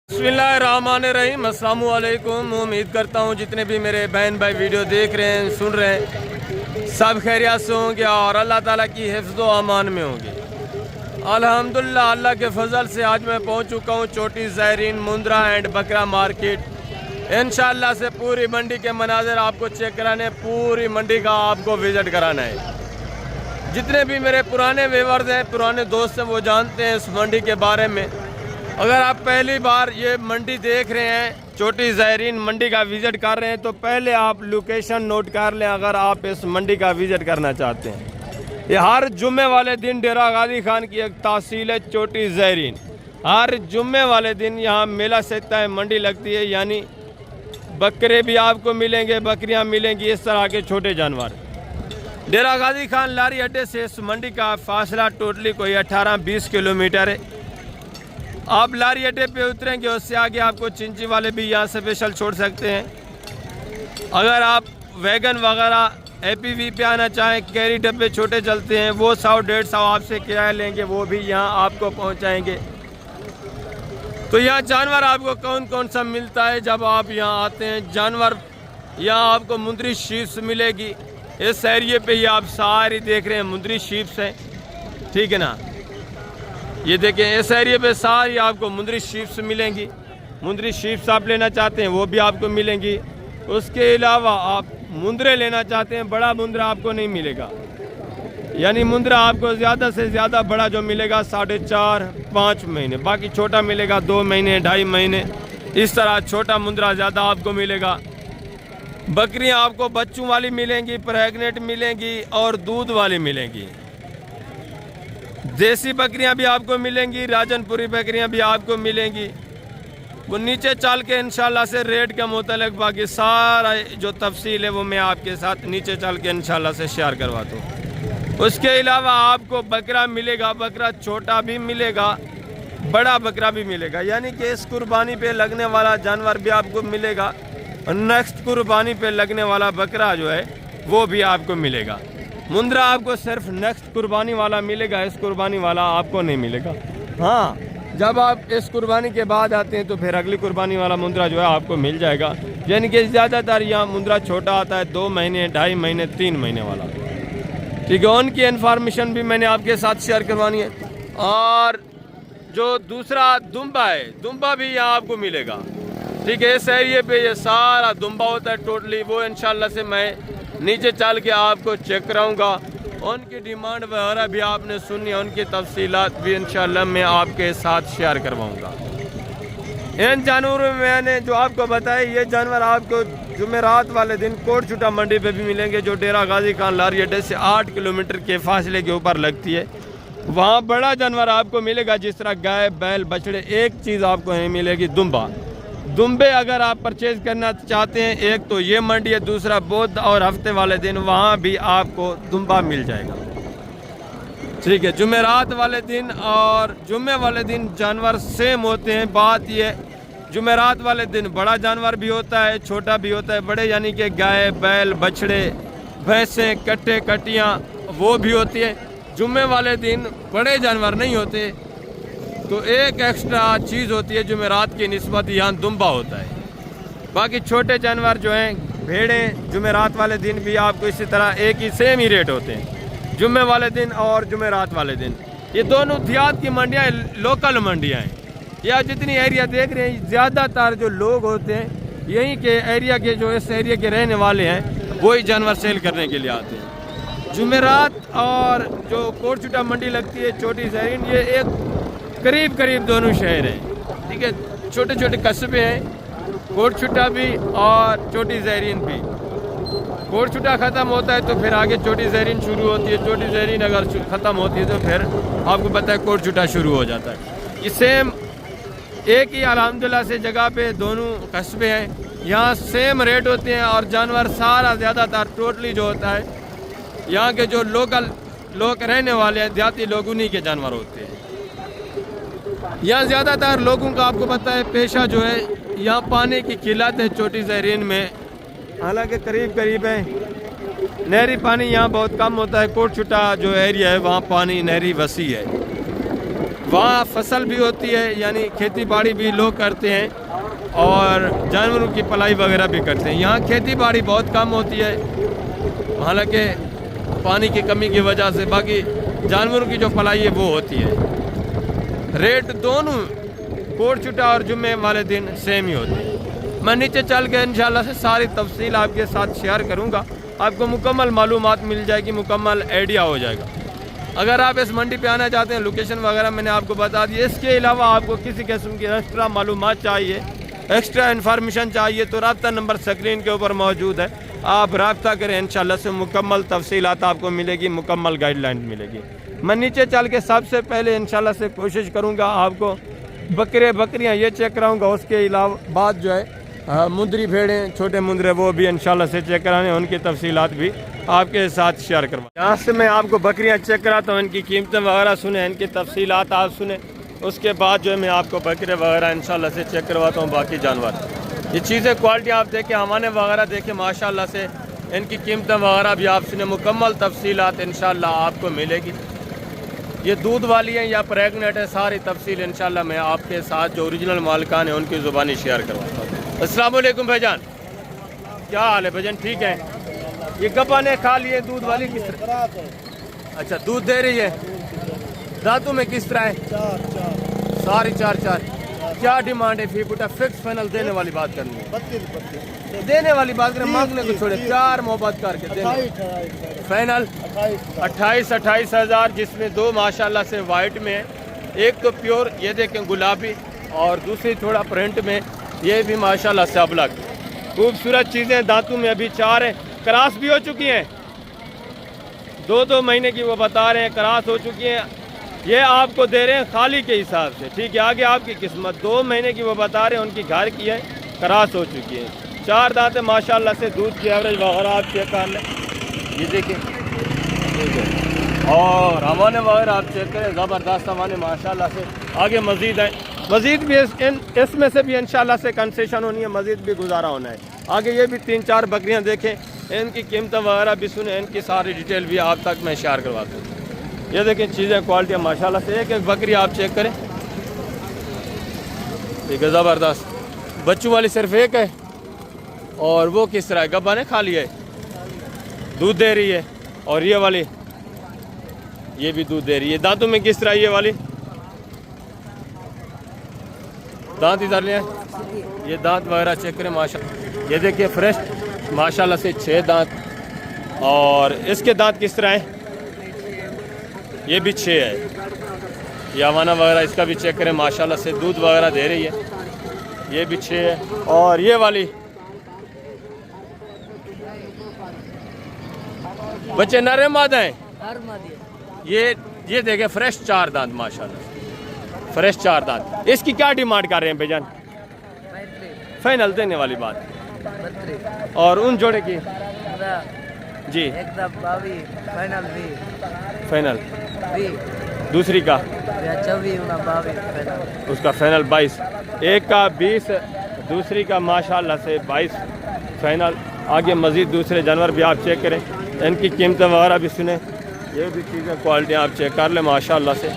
बिस्मिल्लाहिर्रहमानिर्रहीम। अस्सलामु अलैकुम। उम्मीद करता हूँ जितने भी मेरे बहन भाई वीडियो देख रहे हैं, सुन रहे हैं, सब खैरियत से होंगे और अल्लाह ताला की हिफ्ज़ व अमान में होंगे। अल्हम्दुलिल्लाह, अल्लाह के फजल से आज मैं पहुँच चुका हूँ चोटी ज़ायरीन मुंद्रा एंड बकरा मार्केट। इंशाअल्लाह से पूरी मंडी के मनाज़र आपको चेक कराने, पूरी मंडी का आपको विज़िट कराना है। जितने भी मेरे पुराने व्यूअर्स हैं, पुराने दोस्त हैं, वो जानते हैं इस मंडी के बारे में। अगर आप पहली बार ये मंडी देख रहे हैं, चोटी ज़ायरीन मंडी का विज़िट कर रहे हैं, तो पहले आप लोकेशन नोट कर लें अगर आप इस मंडी का विज़िट करना चाहते हैं। ये हर जुम्मे वाले दिन डेरा गाजी खान की एक तहसील है चोटी ज़ायरीन। हर जुम्मे वाले दिन यहाँ मेला सजता है, मंडी लगती है, यानी बकरे भी आपको मिलेंगे, बकरियाँ मिलेंगी, इस तरह के छोटे जानवर। डेरा गाजी खान लारी अड्डे से इस मंडी का फासला टोटली कोई 18-20 किलोमीटर है। आप लारी अड्डे पे उतरेंगे, उससे आगे आपको चिंची वाले भी यहाँ स्पेशल छोड़ सकते हैं। अगर आप वैगन वगैरह एपीवी पे आना चाहें, कैरी डब्बे छोटे चलते हैं, वो 100-150 आपसे किराया लेंगे, वो भी यहाँ आपको पहुँचाएंगे। तो यहाँ जानवर आपको कौन कौन सा मिलता है जब आप यहाँ आते हैं। जानवर यहाँ आपको मुंदरी शीप्स मिलेगी। इस एरिए पे ही आप सारी देख रहे हैं मुंदरी शीप्स हैं, ठीक है ना। ये देखें, इस एरिया पे सारी आपको मुंदरी शीप्स मिलेंगी। मुंदरी शीप्स आप लेना चाहते हैं वो भी आपको मिलेंगी। उसके अलावा आप मुंदरे लेना चाहते हैं, बड़ा मुंदरा आपको नहीं मिलेगा, यानी मुंदरा आपको ज़्यादा से ज़्यादा बड़ा जो मिलेगा 4.5-5 महीने, बाकी छोटा मिलेगा 2 महीने 2.5 महीने, इस तरह छोटा मुंदरा ज़्यादा आपको मिलेगा। बकरियां आपको बच्चों वाली मिलेंगी, प्रेग्नेंट मिलेंगी और दूध वाली मिलेंगी। देसी बकरियां भी आपको मिलेंगी, राजनपुरी बकरियां भी आपको मिलेंगी। वो नीचे चल के इंशाल्लाह से रेट के मुतालिक बाकी सारा जो तफसील है वो मैं आपके साथ नीचे चल के इंशाल्लाह से शेयर करवाता हूँ। उसके अलावा आपको बकरा मिलेगा, बकरा छोटा भी मिलेगा, बड़ा बकरा भी मिलेगा, यानी कि इस कुर्बानी पे लगने वाला जानवर भी आपको मिलेगा और नेक्स्ट कुर्बानी पे लगने वाला बकरा जो है वो भी आपको मिलेगा। मुंद्रा आपको सिर्फ नेक्स्ट कुर्बानी वाला मिलेगा, इस कुर्बानी वाला आपको नहीं मिलेगा। हाँ, जब आप इस कुर्बानी के बाद आते हैं तो फिर अगली कुर्बानी वाला मुंद्रा जो है आपको मिल जाएगा, यानी कि ज़्यादातर यहाँ मुंद्रा छोटा आता है, 2 महीने 2.5 महीने 3 महीने वाला, ठीक है। उनकी इन्फॉर्मेशन भी मैंने आपके साथ शेयर करवानी है। और जो दूसरा दुम्बा है, दुम्बा भी यहाँ आपको मिलेगा, ठीक है। इस एरिए पे ये सारा दुम्बा होता है टोटली, वो इंशाल्लाह से मैं नीचे चल के आपको चेक कराऊंगा। उनकी डिमांड वगैरह भी आपने सुनी है, उनकी तफसीलात भी इंशाल्लाह मैं आपके साथ शेयर करवाऊंगा। इन जानवरों में मैंने जो आपको बताया, ये जानवर आपको जुमेरात वाले दिन कोटछुटा मंडी पे भी मिलेंगे, जो डेरा गाजी खान लारी अड्डे से 8 किलोमीटर के फासले के ऊपर लगती है। वहाँ बड़ा जानवर आपको मिलेगा, जिस तरह गाय, बैल, बछड़े। एक चीज़ आपको नहीं मिलेगी, दुम्बा। दुम्बे अगर आप परचेज करना चाहते हैं, एक तो ये मंडी है, दूसरा बुध और हफ्ते वाले दिन वहाँ भी आपको दुम्बा मिल जाएगा, ठीक है। जुमेरात वाले दिन और जुम्मे वाले दिन जानवर सेम होते हैं। बात ये, जुमेरात वाले दिन बड़ा जानवर भी होता है, छोटा भी होता है। बड़े यानी कि गाय, बैल, बछड़े, भैंसें, कट्टे, कटियाँ वो भी होती है। जुम्मे वाले दिन बड़े जानवर नहीं होते, तो एक एक्स्ट्रा चीज़ होती है जुमेरात की निस्बत, यहाँ दुम्बा होता है। बाकी छोटे जानवर जो हैं, भेड़ें, जुमेरात वाले दिन भी आपको इसी तरह एक ही सेम ही रेट होते हैं, जुम्मे वाले दिन और जुमेरात वाले दिन। ये दोनों देहात की मंडियाँ लोकल मंडियाँ हैं। या जितनी एरिया देख रहे हैं, ज़्यादातर जो लोग होते हैं यहीं के एरिया के, जो इस एरिया के रहने वाले हैं, वही जानवर सेल करने के लिए आते हैं। जुमेरात और जो कोटछुटा मंडी लगती है चोटी ज़ायरीन, ये एक करीब दोनों शहर हैं, ठीक है। छोटे छोटे कस्बे हैं, कोटछुटा भी और चोटी ज़ायरीन भी। कोटछुटा ख़त्म होता है तो फिर आगे चोटी ज़ायरीन शुरू होती है। चोटी ज़ायरीन अगर ख़त्म होती है तो फिर आपको पता है कोटछुटा शुरू हो जाता है। ये सेम एक ही अल्हम्दुलिल्लाह से जगह पे दोनों कस्बे हैं। यहाँ सेम रेट होते हैं और जानवर सारा ज़्यादातर टोटली जो होता है, यहाँ के जो लोकल लोग रहने वाले हैं, देहाती लोग, उन्हीं के जानवर होते हैं। यहाँ ज़्यादातर लोगों का आपको पता है पेशा जो है, यहाँ पानी की किल्लत है चोटी ज़ायरीन में, हालांकि करीब है। नहरी पानी यहाँ बहुत कम होता है। कोटछुटा जो एरिया है वहाँ पानी नहरी वसी है, वहाँ फसल भी होती है, यानी खेती बाड़ी भी लोग करते हैं और जानवरों की पलाई वगैरह भी करते हैं। यहाँ खेती बाड़ी बहुत कम होती है, हालांकि पानी की कमी की वजह से, बाकी जानवरों की जो पलाई है वो होती है। रेट दोनों कोट छुट्टा और जुम्मे वाले दिन सेम ही होते हैं। मैं नीचे चल के इंशाल्लाह से सारी तफसील आपके साथ शेयर करूँगा, आपको मुकम्मल मालूमात मिल जाएगी, मुकम्मल आइडिया हो जाएगा। अगर आप इस मंडी पे आना चाहते हैं, लोकेशन वगैरह मैंने आपको बता दी। इसके अलावा आपको किसी किस्म की एक्स्ट्रा मालूमात चाहिए, एक्स्ट्रा इन्फॉर्मेशन चाहिए तो रब्ता नंबर स्क्रीन के ऊपर मौजूद है, आप रब्ता करें, इंशाल्लाह से मुकम्मल तफसीलात आपको मिलेगी, मुकम्मल गाइडलाइन मिलेगी। मैं नीचे चल के सबसे पहले इंशाल्लाह से कोशिश करूँगा आपको बकरियाँ ये चेक कराऊँगा, उसके अलावा बाद जो है मुंदरी भेड़ें, छोटे मुंदरे, वो भी इंशाल्लाह से चेक कराने, उनकी तफसीलात भी आपके साथ शेयर करवा। यहाँ से मैं आपको बकरियाँ चेक कराता हूँ, इनकी कीमतें वगैरह सुने, इनकी तफसीलात आप सुने, उसके बाद जो है मैं आपको बकरे वगैरह इंशाल्लाह से चेक करवाता हूँ। बाकी जानवर ये चीज़ें क्वालिटी आप देखें, हमारे वगैरह देखें, माशाल्लाह से इनकी कीमतें वगैरह भी आप सुने, मुकम्मल तफसीलात इंशाल्लाह आपको मिलेगी। ये दूध वाली है या प्रेगनेंट है, सारी तफसील इंशाल्लाह मैं आपके साथ जो ओरिजिनल मालिकान है उनकी ज़ुबानी शेयर करवाता हूँ। अस्सलाम वालेकुम भाईजान, क्या हाल है भाईजान? ठीक है। ये गब्बा ने खा लिए दूध वाली किस तरह? अच्छा, दूध दे रही है। दांतों में किस तरह है? सारी चार। क्या डिमांड है? फीफुटा फिक्स फाइनल देने वाली बात करनी है, 32 देने वाली बात करें, मांगने को छोड़े, प्यार मोहब्बत करके देने। फाइनल 28 हज़ार, जिसमें दो माशाल्लाह से वाइट में है, एक तो प्योर ये देखें गुलाबी और दूसरी थोड़ा प्रिंट में, ये भी माशाल्लाह से अबलग खूबसूरत चीज़ें। दांतों में अभी 4 है, क्रॉस भी हो चुकी हैं, 2 महीने की वो बता रहे हैं, क्रॉस हो चुकी हैं। ये आपको दे रहे हैं खाली के हिसाब से, ठीक है, आगे आपकी किस्मत। 2 महीने की वो बता रहे हैं, उनकी घर की है, क्रॉस हो चुकी है, 4 दांत माशाल्लाह से। दूध की एवरेज वगैरह आप चेक कर लें, ये देखिए, ठीक है, और हवाने वगैरह आप चेक करें, ज़बरदस्त हवाने माशाल्लाह से। आगे मज़ीद है, मज़ीद भी इसमें से भी इंशाल्लाह से कंसेशन होनी है, मज़ीद भी गुजारा होना है। आगे ये भी 3-4 बकरियां देखें, इनकी कीमतें वगैरह भी सुने, इनकी सारी डिटेल भी आप तक मैं शेयर करवाता हूँ। ये देखें चीज़ें क्वालिटी माशाल्लाह से, एक बकरी आप चेक करें, ठीक है, ज़बरदस्त। बच्चों वाली सिर्फ एक है, और वो किस तरह है? गब्बा ने खा लिया है, दूध दे रही है। और ये वाली, ये भी दूध दे रही है। दांतों में किस तरह? ये वाली दांत इधर ले, ये दांत वगैरह चेक करें माशाल्लाह, ये देखिए फ्रेश माशाल्लाह से 6 दांत। और इसके दांत किस तरह हैं? ये भी 6 है। ये अवाना वगैरह इसका भी चेक करें माशाल्लाह से, दूध वगैरह दे रही है, ये भी 6 है। और ये वाली बच्चे नर मादा हैं, ये देखें फ्रेश 4 दांत माशाल्लाह, फ्रेश 4 दांत। इसकी क्या डिमांड कर रहे हैं भाईजान? फाइनल देने वाली बात। और उन जोड़े की जी एकदम फाइनल, दूसरी का 24 उसका फाइनल 22, एक का 20, दूसरी का माशाल्लाह से 22 फाइनल। आगे मज़ीद दूसरे जानवर भी आप चेक करें, इनकी कीमतें वगैरह भी सुने, ये भी चीज़ें क्वालिटी आप चेक कर लें माशाल्लाह से।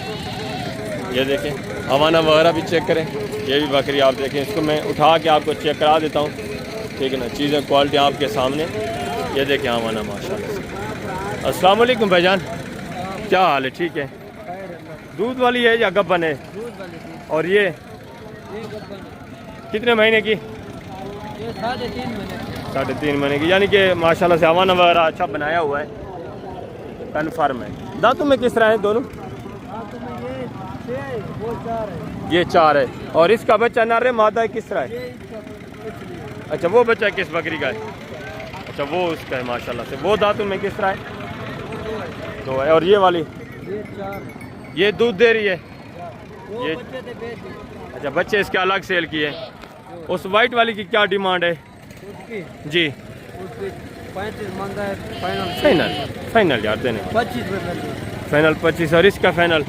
ये देखें हवाना वगैरह भी चेक करें, ये भी बकरी आप देखें, इसको मैं उठा के आपको चेक करा देता हूँ, ठीक है ना। चीज़ें क्वालिटी आपके सामने, ये देखें हवाना माशाल्लाह से। अस्सलाम वालेकुम भाईजान, क्या हाल है? ठीक है। दूध वाली है या गब्बन है? और ये कितने महीने की? 3.5 महीने की, यानी कि माशाल्लाह से हवाना वगैरह अच्छा बनाया हुआ है, कन्फर्म है। दांतों में किस तरह है दोनों? ये 4 है। और इसका बच्चा नर है मादा है, किस तरह है? अच्छा, वो बच्चा किस बकरी का है? अच्छा, वो उसका है माशाल्लाह से। वो दांतों में किस तरह है? 2 है। और ये वाली ये दूध दे रही है, ये अच्छा, बच्चे इसके अलग सेल किए। उस वाइट वाली की क्या डिमांड है जी? 35 मांगा है, फाइनल यार देने 25 फाइनल 25। और इसका फाइनल?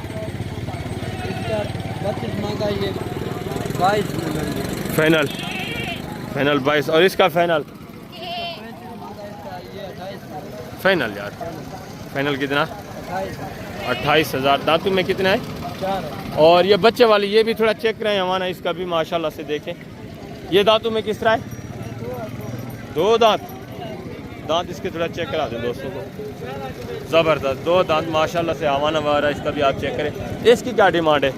25 मांगा है, 22 फाइनल 22। और इसका फाइनल? फाइनल यार, फाइनल कितना? 28 हज़ार। दांतों में कितना है? 4 है। और ये बच्चे वाली ये भी थोड़ा चेक करें हमारा, इसका भी माशाल्लाह से देखें। ये दांतों में किस तरह है? 2 दांत। दांत इसके थोड़ा चेक करा दें दोस्तों को, ज़बरदस्त 2 दांत माशाल्लाह से हवाना वगैरह, इसका भी आप चेक करें। इसकी क्या डिमांड है?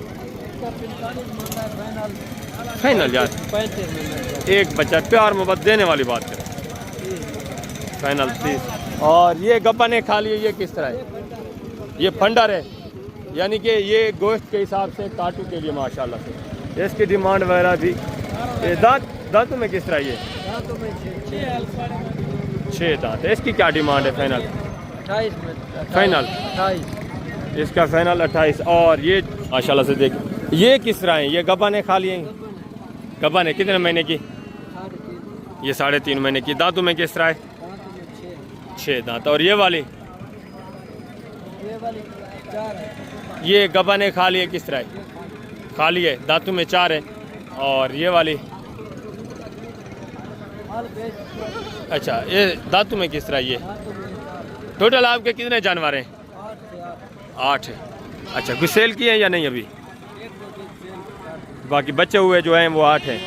फाइनल यार 35 एक बच्चा प्यार मोहब्बत देने वाली बात करें, फाइनल 30। और ये गप्पा ने खा लिए, ये किस तरह है? ये फंडर है, यानी कि ये गोश्त के हिसाब से काटू के लिए माशाल्लाह से इसकी डिमांड वगैरह भी। ये दांतों में किस तरह? ये 6 दांत है। इसकी क्या डिमांड है? फाइनल 28 में। फाइनल 28 इसका फाइनल 28। और ये माशाल्लाह से देख, ये किस तरह है? ये गब्बा ने खा लिए, गब्बा ने कितने महीने की? ये 3.5 महीने की। दांतों में किस तरह है? 6 दांत। और ये वाली 4 है। ये गब्बा ने खा लिए, किस तरह है? खा लिए, दांतों में 4 है। और ये वाली अच्छा, ये दांतों में किस तरह? ये टोटल आपके कितने जानवर हैं? 8 है। अच्छा, कुछ सेल किए हैं या नहीं अभी? बाकी बच्चे हुए जो हैं वो 8 हैं।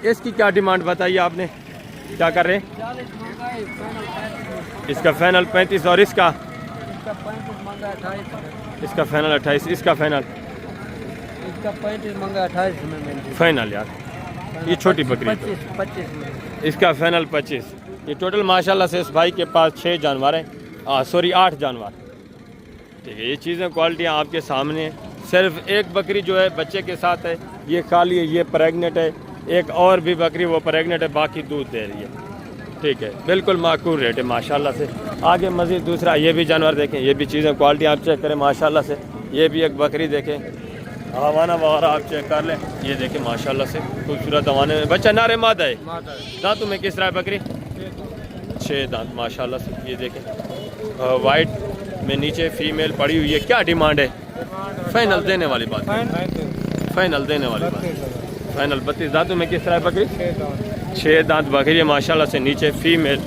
इसकी क्या डिमांड बताइए आपने, क्या कर रहे हैं? 40 मांगा है, फाइनल 35 में। इसका फाइनल 35 और इसका? इसका 35 मांगा है, 28 में। इसका फाइनल 28, इसका फाइनल? इसका 35 मांगा है, 28 में मिल जाएगा। फाइनल यार, ये छोटी बकरी है। 25 में। इसका फाइनल 25। ये टोटल माशाल्लाह से इस भाई के पास 6 जानवर हैं, सॉरी 8 जानवर। ठीक है, ये चीज़ें क्वालिटियाँ आपके सामने हैं। सिर्फ एक बकरी जो है बच्चे के साथ है, ये खाली है, ये प्रेग्नेंट है। एक और भी बकरी वो प्रेग्नेंट है, बाकी दूध दे रही है। ठीक है, बिल्कुल माकूल रेट है माशाल्लाह से। आगे मज़ीद दूसरा ये भी जानवर देखें, ये भी चीज़ें क्वालिटी आप चेक करें माशाल्लाह से। ये भी एक बकरी देखें, हवाना वगैरह आप चेक कर लें। ये देखें माशाल्लाह से खूबसूरत हवाने में बच्चा नारे मादा है। दांतों में किस तरह है बकरी? 6 दांत माशाल्लाह से। ये देखें वाइट में नीचे फीमेल पड़ी हुई है। क्या डिमांड है? फाइनल देने वाली बात, फाइनल देने वाली बात। फाइनल 32। दांतों में किस तरह है बकरी? 6 दांत बकरी है माशाल्लाह से। नीचे फीमेल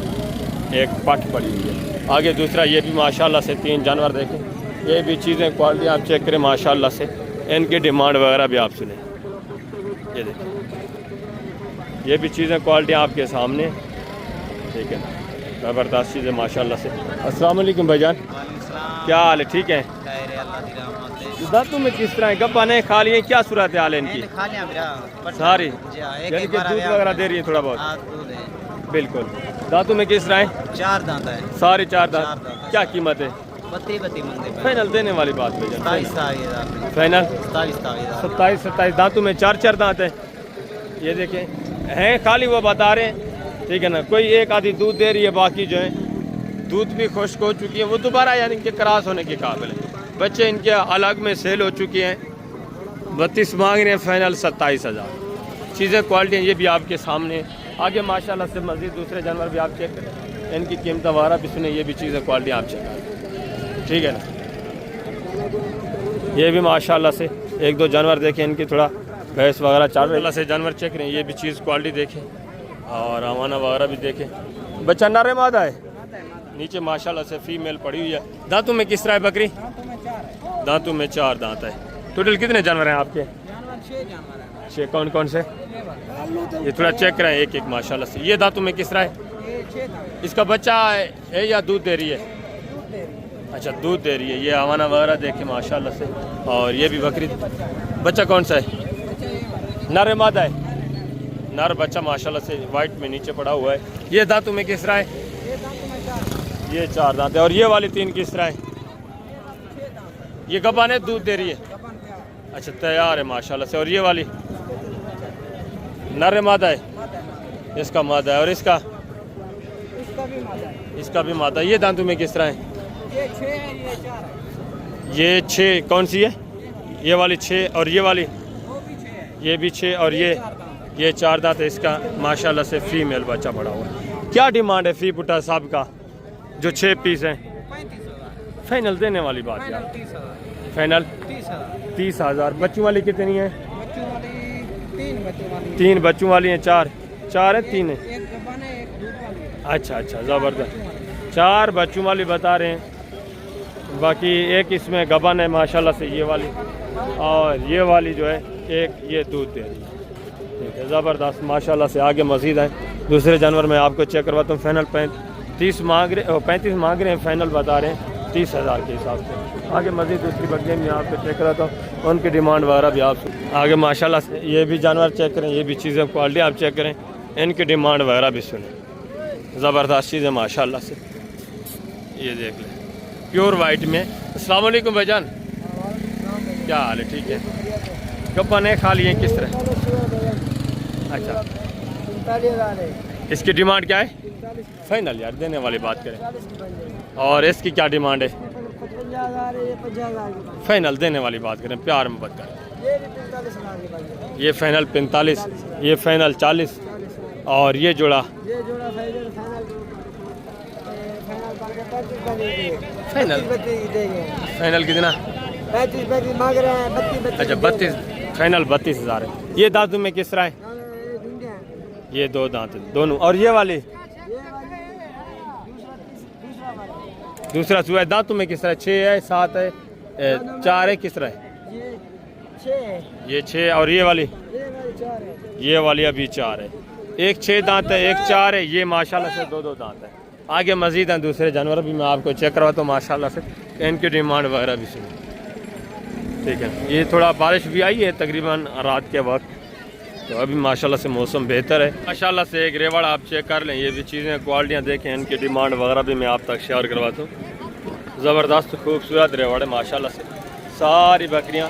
एक पट पड़ी हुई है। आगे दूसरा ये भी माशाल्लाह से 3 जानवर देखें। ये भी चीज़ें क्वालिटी आप चेक करें माशाल्लाह से। इनकी डिमांड वगैरह भी आप सुने। ये देखें, ये भी चीज़ें क्वालिटी आपके सामने। ठीक है, ज़बरदस्त चीज़ें माशाल्लाह से। अस्सलाम वालेकुम भाईजान, क्या हाल है? ठीक है। दांतों में किस तरह है? गप्पा नहीं खा लिए, क्या सूरत हाल है इनकी? सारी यानी कि दूध वगैरह दे रही है थोड़ा बहुत? बिल्कुल। दांतों में किस तरह है? 4 दांत है। सारे 4 दांत। क्या कीमत है? 32 फाइनल देने वाली बात भाईजान, फाइनल 27 27 दांतों में 4 दांत है। ये देखें हैं खाली, वो बता रहे हैं। ठीक है ना, कोई एक आधी दूध दे रही है, बाकी जो है दूध भी खुश्क हो चुकी है, वो दोबारा यानी कि क्रॉस होने के काबिल है। बच्चे इनके अलग में सेल हो चुके हैं। 32 मांग रहे हैं, फाइनल 27,000। चीज़ें क्वालिटी ये भी आपके सामने। आगे माशाल्लाह से मज़ीद दूसरे जानवर भी आप चेक करें, इनकी कीमत वगैरह भी सुने। ये भी चीज़ें क्वालिटी आप चेक करें, ठीक है ना। ये भी माशाल्लाह से 1-2 जानवर देखें, इनकी थोड़ा भैंस वगैरह चल रही से जानवर चेक करें। ये भी चीज़ क्वालिटी देखें और अमाना वगैरह भी देखें। बच्चा नर मादा है, नीचे माशाल्लाह से फीमेल पड़ी हुई है। दांतों में किस तरह है बकरी? दांतों में 4 दांत है। टोटल कितने जानवर हैं आपके? 6। कौन कौन से? ये थोड़ा चेक करें एक एक माशाल्लाह से। ये दांतों में किस तरह है? इसका बच्चा है या दूध दे रही है? अच्छा, दूध दे रही है। ये हवाना वगैरह देखे माशाल्लाह से। और ये भी बकरी, बच्चा कौन सा है? नर मादा है? नर बच्चा माशाल्लाह से वाइट में नीचे पड़ा हुआ है। ये दांतों में किस तरह है? ये 4 दांत है। और ये वाली 3 किस तरह है? ये गब्बा ने दूध दे रही है? अच्छा, तैयार है माशाल्लाह से। और ये वाली नर मादा है? इसका मादा है। और इसका भी मादा। ये दांतों में किस तरह है? ये 6। कौन सी है? ये वाली 6। और ये वाली? ये भी 6। और ये 4 दांत है। इसका माशाल्लाह से फीमेल बच्चा पड़ा हुआ है। क्या डिमांड है फी पुटा साहब का जो 6 पीस हैं? 35,000 फाइनल देने वाली बात यार, 30,000 फाइनल 30,000। बच्चों वाली कितनी है? 3 बच्चों वाली हैं। 4 है 3 है? एक गब्बा है, एक दूध वाली है। अच्छा, ज़बरदस्त। 4 बच्चों वाली बता रहे हैं। बाकी एक इसमें गबन है माशाल्लाह से ये वाली, और ये वाली जो है एक ये दूध दे रही है। ठीक है, ज़बरदस्त माशाल्लाह से। आगे मज़ीद है दूसरे जानवर मैं आपको चेक करवाता हूँ। फाइनल 35 मांग रहे हैं, फाइनल बता रहे हैं 30,000 के हिसाब से। आगे मज़ीद दूसरी बकरियाँ मैं आपको चेक कराता हूँ, उनकी डिमांड वगैरह भी आप आगे माशाल्लाह से। ये भी जानवर चेक करें, ये भी चीज़ें क्वालिटी आप चेक करें, इनकी डिमांड वगैरह भी सुने। ज़बरदस्त चीज़ें माशाल्लाह से। ये देख लें प्योर वाइट में। अस्सलाम वालेकुम भाईजान, क्या हाल है? ठीक है। गप्पन है खाली है किस तरह? अच्छा, 45,000 है। इसकी डिमांड क्या है? फाइनल यार देने वाली बात करें। और इसकी क्या डिमांड है? 55,000 है, ये 50,000 फाइनल देने वाली बात करें, प्यार में बात करें। ये 45,000 के बंदे। ये फाइनल 45, ये फाइनल 40, और ये जोड़ा ये जोड़ा फाइनल फाइनल 32 देंगे। फाइनल कितना? 35 मांग रहे हैं, 32। अच्छा 32, फाइनल 32,000 है। ये दांतों में किस तरह है? ये 2 दांत दोनों। और ये वाली दूसरा सुआ है, दांतों में किस तरह? 6 है, 7 है, 4 है, किस तरह है? ये 6 है, ये 6, और ये वाली 4 है। ये वाली अभी 4 है। एक 6 दांत है, एक 4 है। ये माशाल्लाह से 2 दांत है। आगे मजीद हैं दूसरे जानवर भी मैं आपको चेक करवाता हूँ माशाल्लाह से, इनकी डिमांड वगैरह भी सुनी। ठीक है, ये थोड़ा बारिश भी आई है तकरीबन रात के वक्त, तो अभी माशाल्लाह से मौसम बेहतर है। माशाल्लाह से एक रेवड़ आप चेक कर लें, ये भी चीज़ें क्वालिटियाँ देखें, इनकी डिमांड वगैरह भी मैं आप तक शेयर करवाता हूँ। ज़बरदस्त खूबसूरत रेवड़ है माशाल्लाह से। सारी बकरियाँ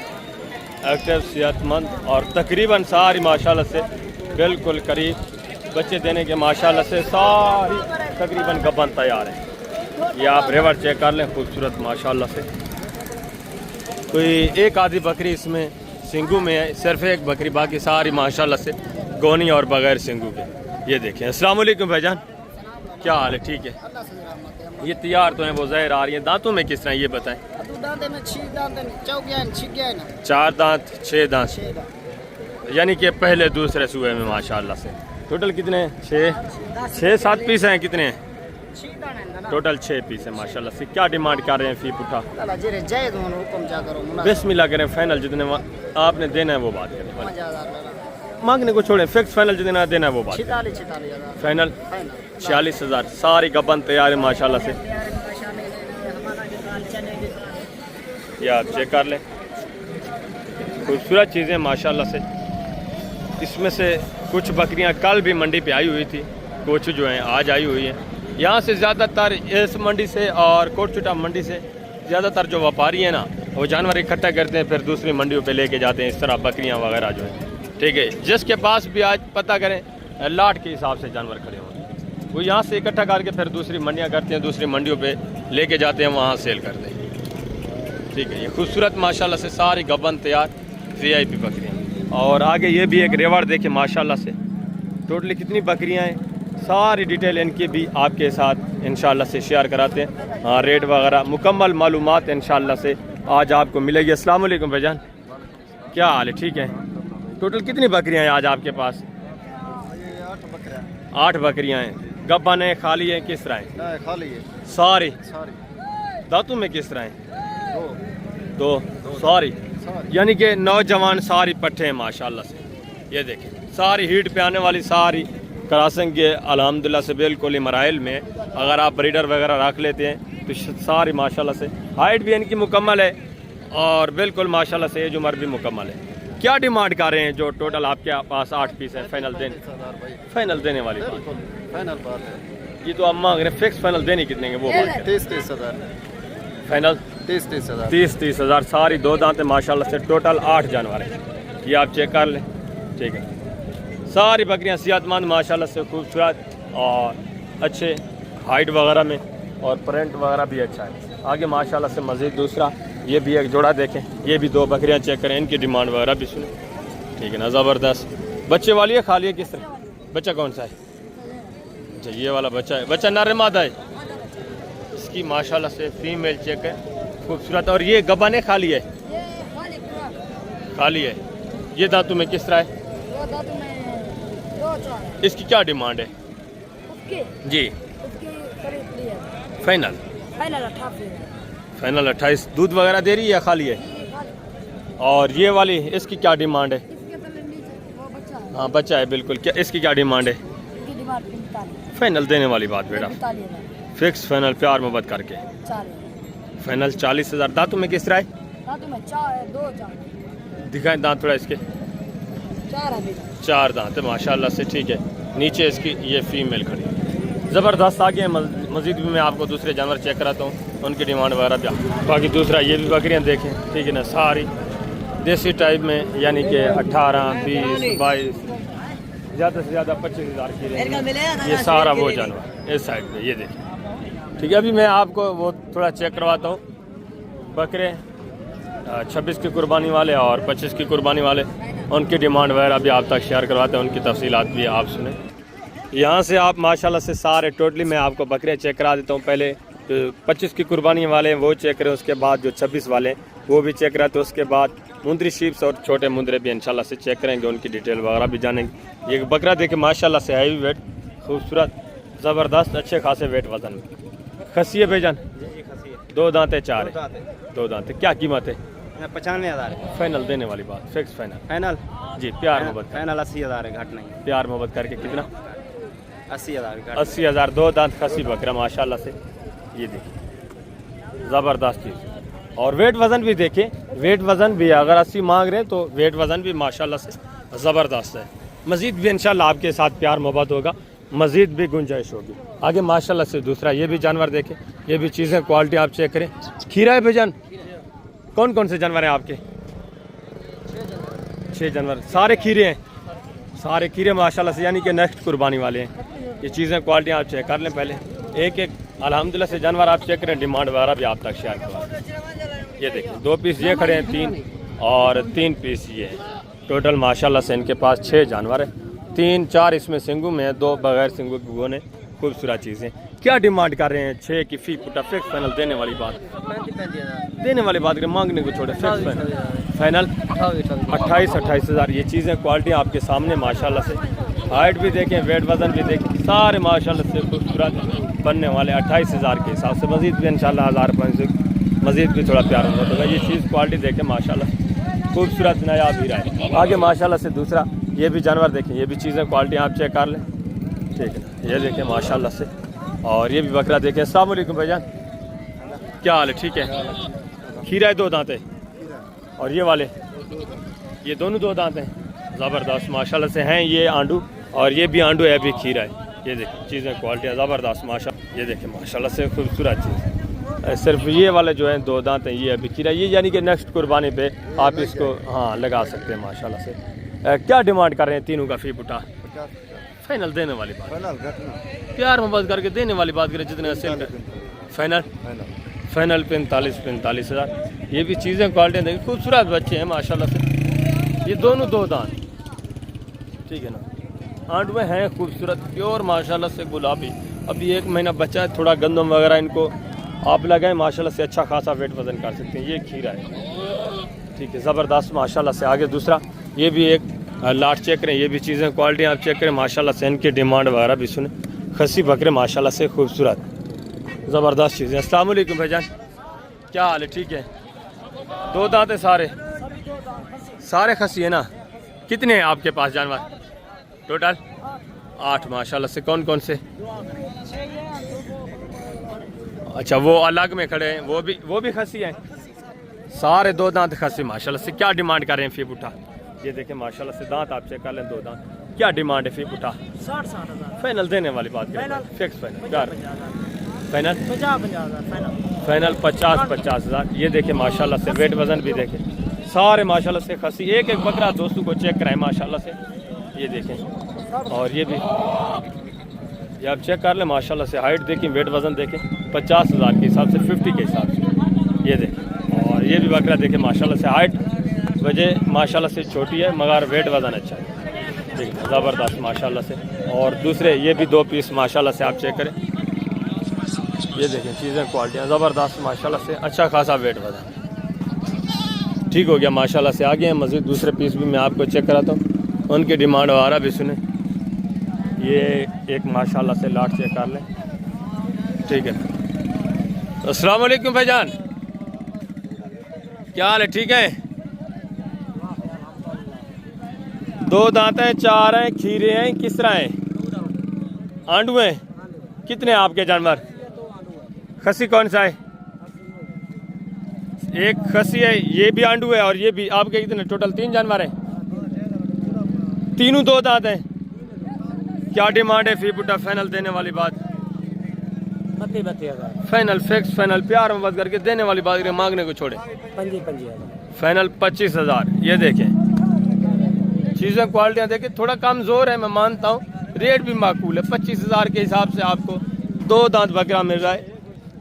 एक्टिव सेहतमंद और तकरीबन सारी माशाल्लाह से बिल्कुल करीब बच्चे देने के माशाल्लाह से सारी तकरीबन गबन तैयार है। ये आप रेवड़ चेक कर लें, खूबसूरत माशाल्लाह से। कोई एक आधी बकरी इसमें सिंगू में है, सिर्फ एक बकरी, बाकी सारी माशाल्लाह से गोनी और बगैर सिंगू के। ये देखें। अस्सलाम वालेकुम भाईजान, क्या हाल है? ठीक है। ये तैयार तो हैं, वो ज़हर आ रही हैं। दांतों में किस तरह ये बताएं? 4 दांत 6 दांत, यानी कि पहले दूसरे सूबे में माशाल्लाह से। टोटल कितने हैं? 6-7 पीस हैं। कितने हैं? टोटल 6 पीस है माशाल्लाह से। क्या डिमांड कर रहे हैं फी पुठा? बिस्मिल्लाह करें, फाइनल जितने आपने देना है वो बात करें, मांगने को छोड़ें, फिक्स फाइनल जितना देना है वो बात। 46,000 फाइनल 46,000। सारी गबन तैयार है माशाल्लाह से। ये आप चेक कर लें, खूबसूरत चीज़ें माशाल्लाह से। इसमें से कुछ बकरियां कल भी मंडी पे आई हुई थी, कुछ जो हैं आज आई हुई हैं। यहाँ से ज़्यादातर इस मंडी से और कोटचुटा मंडी से ज़्यादातर जो व्यापारी हैं ना, वो जानवर इकट्ठा करते हैं, फिर दूसरी मंडियों पे लेके जाते हैं। इस तरह बकरियां वगैरह जो है, ठीक है, जिसके पास भी आज पता करें लाट के हिसाब से जानवर खड़े होंगे, वो यहाँ से इकट्ठा करके फिर दूसरी मंडियाँ करते हैं, दूसरी मंडियों पे लेके जाते हैं, वहाँ सेल करते हैं। ठीक है, ये खूबसूरत माशाल्लाह से सारी गबन तैयार VIP बकरियाँ। और आगे ये भी एक रेवड़ देखें माशाल्लाह से। टोटली कितनी बकरियाँ हैं, सारी डिटेल इनकी भी आपके साथ इंशाल्लाह से शेयर कराते हैं। हाँ, रेट वगैरह मुकम्मल मालूमात इंशाल्लाह से आज आपको मिलेगी। अस्सलाम वालेकुम भाईजान, क्या हाल है? ठीक है। टोटल कितनी बकरियाँ हैं आज आपके पास? 8 बकरियाँ हैं। गब्बन है, खाली है, किस तरह है? खाली है सारी। दांतों में किस तरह है? 2 सारी, यानी कि नौजवान सारी पट्टे हैं माशाल्लाह से। ये देखें, सारी हीट पे आने वाली सारी क्रॉसिंग के अल्हम्दुलिल्लाह से बिल्कुल मराइल में। अगर आप ब्रीडर वगैरह रख लेते हैं तो सारी माशाल्लाह से हाइट भी इनकी मुकम्मल है और बिल्कुल माशाल्लाह से एज उम्र भी मुकम्मल है। क्या डिमांड कर रहे हैं जो टोटल आपके पास 8 पीस है? फाइनल देने वाली बात, फाइनल बात है। ये तो आप मांग रहे हैं, फिक्स फाइनल देने कितने के वो बात? 30,000 फाइनल 30,000 30,000। सारी 2 दांत है माशाल्लाह से। टोटल 8 जानवर है, ये आप चेक कर लें। ठीक है, सारी बकरियां सेहतमंद माशाल्लाह से, खूबसूरत और अच्छे हाइट वगैरह में, और प्रिंट वगैरह भी अच्छा है। आगे माशाल्लाह से मज़ीद दूसरा ये भी एक जोड़ा देखें, ये भी 2 बकरियां चेक करें, इनकी डिमांड वगैरह भी सुने। ठीक है ना, ज़बरदस्त। बच्चे वाली है, खाली है, किस तरह? बच्चा कौन सा है? अच्छा, ये वाला बच्चा है। बच्चा नर मादा है? इसकी माशाल्लाह से फीमेल चेक है, खूबसूरत। और ये गबन है, खाली है? खाली है। ये दांतों में किस तरह है? इसकी क्या डिमांड है? जी फाइनल फाइनल 28। दूध वगैरह दे रही है या खाली है? और ये वाली इसकी क्या डिमांड है? हाँ बच्चा है बिल्कुल। क्या इसकी क्या डिमांड है? फाइनल देने वाली बात बेटा, फिक्स फाइनल प्यार मोहब्बत करके फाइनल 40,000। दांतों में किस तरह है? दिखाएं दांत थोड़ा इसके। 4 दांत है माशाल्लाह से, ठीक है। नीचे इसकी ये फीमेल खड़ी ज़बरदस्त। आगे मज़ीद भी मैं आपको दूसरे जानवर चेक कराता हूँ, उनकी डिमांड वगैरह भी। बाकी दूसरा ये भी बकरियाँ देखें, ठीक है ना, सारी देसी टाइप में, यानी कि 18, 20, 22, ज़्यादा से ज़्यादा 25,000 की रेंज। ये सारा वो जानवर इस साइड पे ये देखिए, ठीक है। अभी मैं आपको वो थोड़ा चेक करवाता हूँ। बकरे 26 की कुर्बानी वाले और 25 की कुर्बानी वाले, उनकी डिमांड वगैरह भी आप तक शेयर करवाते हैं, उनकी तफसीलात भी आप सुने। यहाँ से आप माशाल्लाह से सारे टोटली मैं आपको बकरे चेक करा देता हूँ। पहले 25 की कुर्बानी वाले हैं वो चेक करें, उसके बाद जो 26 वाले हैं वो भी चेक कराते हैं, उसके बाद मुंदरी शीप्स और छोटे मुंदरे भी इंशाल्लाह से चेक करेंगे, उनकी डिटेल वगैरह भी जानेंगे। ये बकरा देखे माशाल्लाह से हैवी वेट, खूबसूरत, ज़बरदस्त, अच्छे खासे वेट वजन में। खसी है भाईजान? 2 दांत है, 4 है? 2 दांत है। क्या कीमत है? 95,000। फाइनल देने वाली बात, फिक्स फाइनल? फाइनल जी प्यार मोहब्बत फाइनल 80,000 है, घट नहीं। प्यार मोहब्बत करके कितना? 80,000। 80,000। 2 दांत खसी बकरा माशाल्लाह से, ये देखिए ज़बरदस्त चीज़। और वेट वज़न भी देखें, वेट वज़न भी अगर 80 मांग रहे हैं तो वेट वज़न भी माशाल्लाह से ज़बरदस्त है। मज़ीद भी इंशाल्लाह आपके साथ प्यार मोहब्बत होगा, मज़ीद भी गुंजाइश होगी आगे माशाल्लाह से। दूसरा ये भी जानवर देखें, ये भी चीज़ें क्वालिटी आप चेक करें। खीरा है भाईजान? कौन कौन से जानवर हैं आपके? 6 जानवर, सारे खीरे हैं? सारे खीरे माशाल्लाह से, यानी कि नेक्स्ट कुर्बानी वाले हैं। ये चीज़ें क्वालिटी आप चेक कर लें पहले, एक एक अल्हम्दुलिल्लाह से जानवर आप चेक करें, डिमांड वगैरह भी आप तक शेयर करवा। ये देखिए 2 पीस ये खड़े हैं, 3 और 3 पीस ये हैं। टोटल माशाल्लाह से इनके पास 6 जानवर है, 3 4 इसमें सिंगू में है, 2 बगैर सिंगू के वो ने। खूबसूरत चीज़ें। क्या डिमांड कर रहे हैं? 6 की फी पुटा फिक्स फाइनल देने वाली बात? 35,000 देने वाली बात करें, मांगने को छोड़े, फिक्स फाइनल 28,000। ये चीज़ें क्वालिटी आपके सामने माशाल्लाह से, हाइट भी देखें, वेट वज़न भी देखें, सारे माशाल्लाह से खूबसूरत बनने वाले 28,000 के हिसाब से। मज़ीद भी इंशाल्लाह 1,500 मज़ीद भी थोड़ा प्यार होगा। ये चीज़ क्वालिटी देखें माशाल्लाह खूबसूरत नायाब ही रहा है। आगे माशाल्लाह से दूसरा ये भी जानवर देखें, ये भी चीज़ें क्वालिटी आप चेक कर लें, ठीक है। ये देखें माशाल्लाह से, और ये भी बकरा देखें। अस्सलाम वालेकुम भाईजान, क्या हाल है? ठीक है। खीरा है 2 दांत है, और ये वाले ये दोनों 2 दांत हैं, ज़बरदस्त माशाल्लाह से हैं। ये आंडू और ये भी आंडू है, अभी खीरा है। ये देखें चीज़ें क्वालिटी ज़बरदस्त माशाल्लाह। ये देखें माशाल्लाह से खूबसूरत चीज़। सिर्फ ये वाले जो हैं 2 दांत हैं, ये अभी खीरा, ये यानी कि नेक्स्ट कुर्बानी पे आप इसको हाँ लगा सकते हैं माशाल्लाह से। क्या डिमांड कर रहे हैं तीनों का फी पुटा? फाइनल देने वाली बात, प्यार मोहब्बत करके देने वाली बात करें, जितने सेल कर फाइनल 45,000। ये भी चीज़ें क्वालिटी देखिए, खूबसूरत बच्चे हैं माशाल्लाह से। ये दोनों 2 दांत, ठीक है ना, आंट में हैं खूबसूरत प्योर माशाल्लाह से गुलाबी। अभी 1 महीना बच्चा है, थोड़ा गंदम वगैरह इनको आप लगाएं माशाल्लाह से, अच्छा खासा वेट वज़न कर सकते हैं। ये खीरा है, ठीक है, ज़बरदस्त माशाल्लाह से। आगे दूसरा ये भी एक लाट चेक करें, ये भी चीज़ें क्वालिटी आप चेक करें माशाल्लाह से। इनकी डिमांड वगैरह भी सुने, खसी बकरे माशाल्लाह से खूबसूरत ज़बरदस्त चीज़ें। अस्सलाम वालेकुम भाईजान, क्या हाल है? ठीक है। 2 दांत है सारे? सारे खसी है ना? कितने हैं आपके पास जानवर टोटल? 8 माशाल्लाह से। कौन कौन से? अच्छा वो अलग में खड़े हैं, वो भी खसी हैं? सारे 2 दांत खसी माशाल्लाह से। क्या डिमांड कर रहे हैं फी पुटा? ये देखें माशाल्लाह से, दांत आप चेक कर लें, 2 दांत। क्या डिमांड है फी पुटा? 60,000 फाइनल देने वाली बात करें, फिक्स फाइनल प्यार फाइनल 50,000 फाइनल 50,000। ये देखें माशाल्लाह से, वेट वज़न भी देखें, सारे माशाल्लाह से खसी। एक एक बकरा दोस्तों को चेक कराएं माशाल्लाह से। ये देखें, और ये भी ये आप चेक कर लें माशाल्लाह से। हाइट देखें, वेट वज़न देखें, 50,000 के हिसाब से, 50 के हिसाब से। ये देखें, और ये भी बकरा देखें माशाल्लाह से। हाइट वजह माशाल्लाह से छोटी है, मगर वेट वज़न अच्छा है, ठीक है, ज़बरदस्त माशाल्लाह से। और दूसरे ये भी 2 पीस माशाल्लाह से आप चेक करें। ये देखें चीज़ें क्वालिटियाँ ज़बरदस्त माशाल्लाह से, अच्छा खासा वेट वज़न, ठीक हो गया माशाल्लाह से। आगे हैं मज़ीद दूसरे पीस भी मैं आपको चेक कराता हूँ, उनकी डिमांड वगैरह भी सुने। ये एक माशाल्लाह से लाट चेक कर लें, ठीक है। अस्सलाम वालेकुम भाईजान, क्या हाल है, ठीक है? दो दांत हैं, चार हैं, खीरे हैं, किस तरह हैं? आंडू हैं? कितने हैं आपके जानवर? खसी कौन सा है? एक खसी है, ये भी आंडू है, और ये भी। आपके कितने टोटल? 3 जानवर हैं, तीनों 2 दांत हैं। क्या डिमांड है फी बुटा? फाइनल देने वाली बात? 32,000 फाइनल फिक्स, फाइनल प्यार में बात करके देने वाली बात करें, मांगने को छोड़े। 25,000 फाइनल 25,000। ये देखें चीज़ें, क्वालिटियाँ देखें, थोड़ा कमज़ोर है मैं मानता हूँ, रेट भी माकूल है। 25,000 के हिसाब से आपको 2 दांत बकरा मिल रहा है,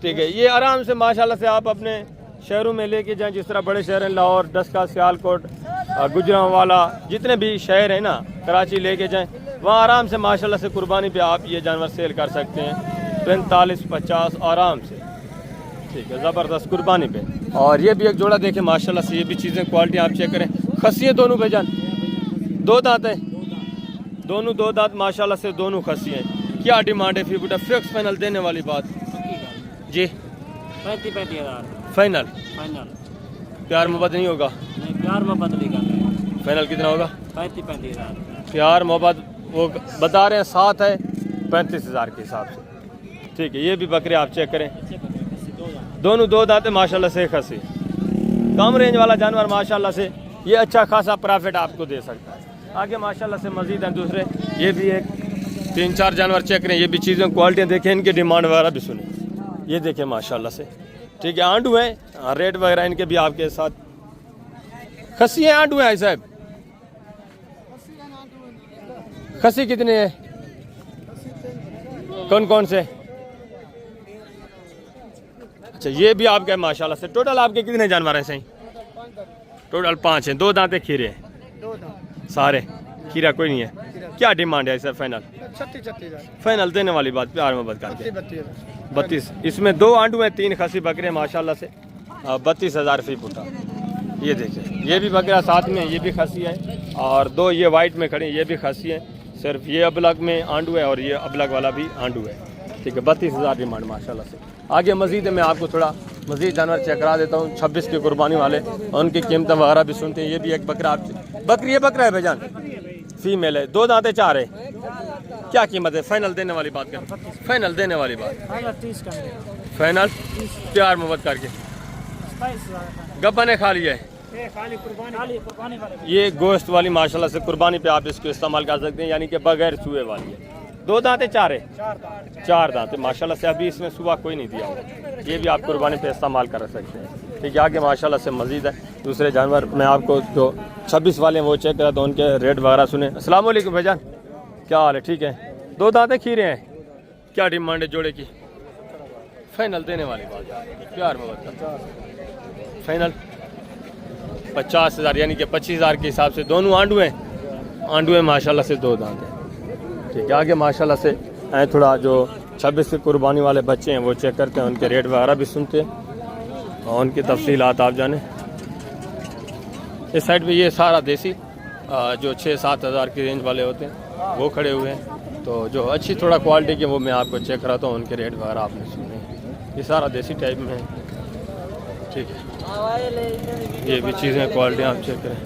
ठीक है। ये आराम से माशाल्लाह से आप अपने शहरों में लेके जाएं, जिस तरह बड़े शहर हैं, लाहौर, डस्का, सियालकोट, गुजरांवाला, जितने भी शहर हैं ना, कराची लेके जाएं, वहाँ आराम से माशाल्लाह से कुर्बानी पे आप ये जानवर सेल कर सकते हैं 45-50 आराम से, ठीक है, ज़बरदस्त कुर्बानी पे। और ये भी एक जोड़ा देखें माशाल्लाह से, ये भी चीज़ें क्वालिटी आप चेक करें। खसी है दोनों भाईजान, 2 दांत है, दोनों 2 दांत माशाल्लाह से, दोनों खसी हैं। क्या डिमांड है फी बुटा? फिक्स फाइनल देने वाली बात जी? 35,000 फाइनल। फाइनल। प्यार मोहब्बत नहीं होगा? नहीं, प्यार में बदली कर। फाइनल कितना होगा? 35,000 प्यार मोहब्बत वो बता रहे हैं, 7 है, 35,000 के हिसाब से, ठीक है। ये भी बकरे आप चेक करें, दोनों 2 दांत माशाल्लाह से खसी, कम रेंज वाला जानवर माशाल्लाह से, ये अच्छा खासा प्रॉफिट आपको दे सकता है। आगे माशाल्लाह से मजीद हैं दूसरे, ये भी एक 3-4 जानवर चेक करें, ये भी चीज़ें क्वालिटियाँ देखें, इनके डिमांड वगैरह भी सुने, ये देखें माशाल्लाह से, ठीक है। आंडू हैं, रेट वगैरह इनके भी आपके साथ। खसी हैं, आंडू हैं साहब? खसी कितने हैं, कौन कौन से? अच्छा, ये भी आपका माशाल्लाह से। टोटल आपके कितने जानवर हैं सही? टोटल 5 हैं, 2 दांते खीरे हैं सारे, खीरा कोई नहीं है। क्या डिमांड है सर फाइनल? 36,000 फाइनल देने वाली बात, प्यार में बात करके 32। इसमें 2 आंडू हैं, 3 खसी बकरे माशाल्लाह से, 32,000 फी फुटा। ये देखिए, ये भी बकरा साथ में, ये भी खसी है, और 2 ये वाइट में खड़े, ये भी खसी है। सिर्फ ये अबलग में आंडू है और ये अबलग वाला भी आंडू है, ठीक है। 32,000 डिमांड माशाल्लाह से। आगे मजीद मैं आपको थोड़ा मजीद जानवर चेक करा देता हूँ, 26 की कुर्बानी वाले, उनकी कीमतें वगैरह भी सुनते हैं। ये भी एक बकरा आप, बकरी है, बकरा है भाईजान, फीमेल है, 2 दांते 4 है। क्या कीमत है? फाइनल देने वाली बात करें, फाइनल देने वाली बात, फाइनल प्यार मोहब्बत करके। गब्बा ने खा लिया है, ये गोश्त वाली माशाल्लाह से कुर्बानी पे आप इसको इस्तेमाल कर सकते हैं, यानी कि बगैर सुए वाली है। 2 दांते 4 है, 4 दांते माशाल्लाह से, अभी इसमें सुबह कोई नहीं दिया हुआ। ये भी आप कुर्बानी पे इस्तेमाल कर सकते हैं, ठीक है। आगे माशाल्लाह से मजीद है दूसरे जानवर, मैं आपको जो 26 वाले हैं वो चेक करा तो उनके रेट वगैरह सुने। अस्सलाम वालेकुम भाईजान, क्या हाल है, ठीक है? 2 दांते खीरे हैं, क्या डिमांड है जोड़े की? फाइनल देने वाली बात, प्यार में फाइनल 50,000, यानी कि 25,000 के हिसाब से। दोनों आंडू हैं माशाल्लाह से, 2 दांत हैं, ठीक है। आगे माशाल्लाह से थोड़ा जो 26 के कुर्बानी वाले बच्चे हैं वो चेक करते हैं, उनके रेट वगैरह भी सुनते हैं और उनकी तफसीलात आप जाने। इस साइड पे ये सारा देसी जो 6-7 हज़ार की रेंज वाले होते हैं वो खड़े हुए हैं, तो जो अच्छी थोड़ा क्वालिटी के वो मैं आपको चेक कराता हूँ, उनके रेट वगैरह आपने सुने। ये सारा देसी टाइप में है, ठीक है। ये भी चीज़ें क्वालिटी आप चेक करें।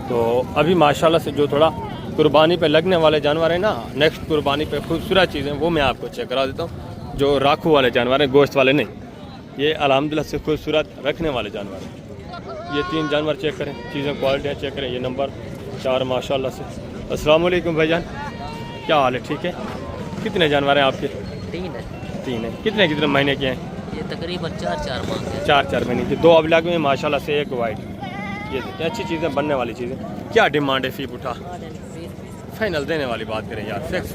तो अभी माशाल्लाह से जो थोड़ा कुर्बानी पे लगने वाले जानवर हैं ना, नेक्स्ट कुर्बानी पे खूबसूरत चीज़ें वो मैं आपको चेक करा देता हूँ। जो राखू वाले जानवर हैं, गोश्त वाले नहीं, ये अल्हम्दुलिल्लाह से खूबसूरत रखने वाले जानवर हैं। ये 3 जानवर चेक करें, चीज़ें क्वालिटियाँ चेक करें। ये नंबर 4 माशाल्लाह से। अस्सलाम वालेकुम भाईजान, क्या हाल है, ठीक है? कितने जानवर हैं आपके? 3 है। 3 है। कितने कितने महीने के हैं? ये तकरीबन 4-4 माह के। 4-4 महीने की। 2 अबलग में माशाल्लाह से, 1 वाइट। ये देखिए अच्छी चीज़ें, बनने वाली चीज़ें। क्या डिमांड है फी बुटा? फाइनल देने वाली बात करें यार, फिक्स